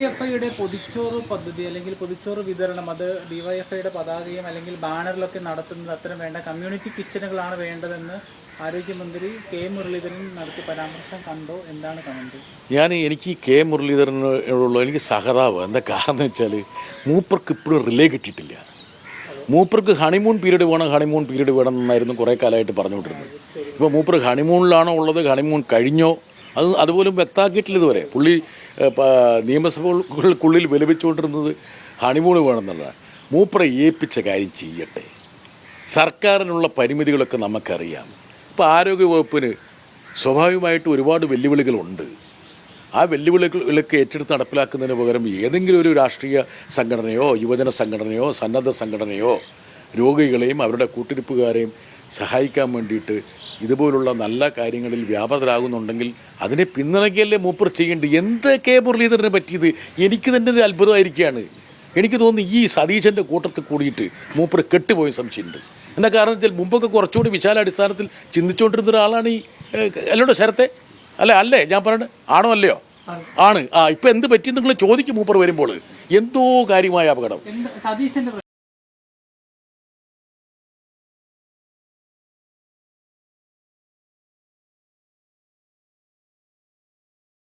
ഡിവൈഎഫ്ഐയുടെ പൊതിച്ചോറ് പദ്ധതി അല്ലെങ്കിൽ പൊതിച്ചോറ് വിതരണം അത് ഡിവൈഎഫ്ഐയുടെ പതാകയും അല്ലെങ്കിൽ ബാനറിലൊക്കെ നടത്തുന്നത് അത്തരം വേണ്ട കമ്മ്യൂണിറ്റി കിച്ചണുകളാണ് വേണ്ടതെന്ന് ആരോഗ്യമന്ത്രി കെ മുരളീധരൻ നടത്തിയ പരാമർശം കണ്ടോ? എന്താണ് കമന്റ്? എനിക്ക് കെ മുരളീധരനോടുള്ള എനിക്ക് സഹതാപം. എന്താ കാരണം വെച്ചാൽ മൂപ്പർക്ക് ഇപ്പോഴും റിലേ കിട്ടിയിട്ടില്ല. മൂപ്പർക്ക് ഹണിമൂൺ പീരീഡ് വേണം എന്നായിരുന്നു കുറേ കാലമായിട്ട് പറഞ്ഞുകൊണ്ടിരുന്നത്. ഇപ്പോൾ മൂപ്പർ ഹണിമൂണിലാണോ ഉള്ളത്, ഹണിമൂൺ കഴിഞ്ഞോ അതുപോലും വ്യക്തമാക്കിയിട്ടില്ല ഇതുവരെ. പുള്ളി നിയമസഭകൾക്കുള്ളിൽ വിലപിച്ചുകൊണ്ടിരുന്നത് ഹണിമൂൺ വേണമെന്നുള്ളതാണ്. മൂപ്പറെ ഏൽപ്പിച്ച കാര്യം ചെയ്യട്ടെ. സർക്കാരിനുള്ള പരിമിതികളൊക്കെ നമുക്കറിയാം. ഇപ്പോൾ ആരോഗ്യവകുപ്പിന് സ്വാഭാവികമായിട്ട് ഒരുപാട് വെല്ലുവിളികളുണ്ട്. ആ വെല്ലുവിളികളൊക്കെ ഏറ്റെടുത്ത് നടപ്പിലാക്കുന്നതിന് പകരം ഏതെങ്കിലും ഒരു രാഷ്ട്രീയ സംഘടനയോ യുവജന സംഘടനയോ സന്നദ്ധ സംഘടനയോ രോഗികളെയും അവരുടെ കൂട്ടിരിപ്പുകാരെയും സഹായിക്കാൻ വേണ്ടിയിട്ട് ഇതുപോലുള്ള നല്ല കാര്യങ്ങളിൽ വ്യാപൃതരാകുന്നുണ്ടെങ്കിൽ അതിനെ പിന്തുണയ്ക്കല്ലേ മൂപ്പർ ചെയ്യേണ്ടത്. എന്ത് കെ മുരളീധരനെ പറ്റിയത് എനിക്ക് തന്നെ ഒരു അത്ഭുതമായിരിക്കുകയാണ്. എനിക്ക് തോന്നുന്നു ഈ സതീശൻ്റെ കൂട്ടത്തിൽ കൂടിയിട്ട് മൂപ്പർ കെട്ടുപോയ സംശയമുണ്ട്. എന്താ കാരണം വെച്ചാൽ മുമ്പൊക്കെ കുറച്ചുകൂടി വിശാലാടിസ്ഥാനത്തിൽ ചിന്തിച്ചുകൊണ്ടിരുന്ന ഒരാളാണ് ഈ അല്ലോടെ ശരത്തെ അല്ലേ ഞാൻ പറയണത് ആണോ അല്ലയോ? ആണ്. ഇപ്പം എന്ത് പറ്റി നിങ്ങൾ ചോദിക്കും മൂപ്പർ വരുമ്പോൾ. എന്തോ കാര്യമായ അപകടം.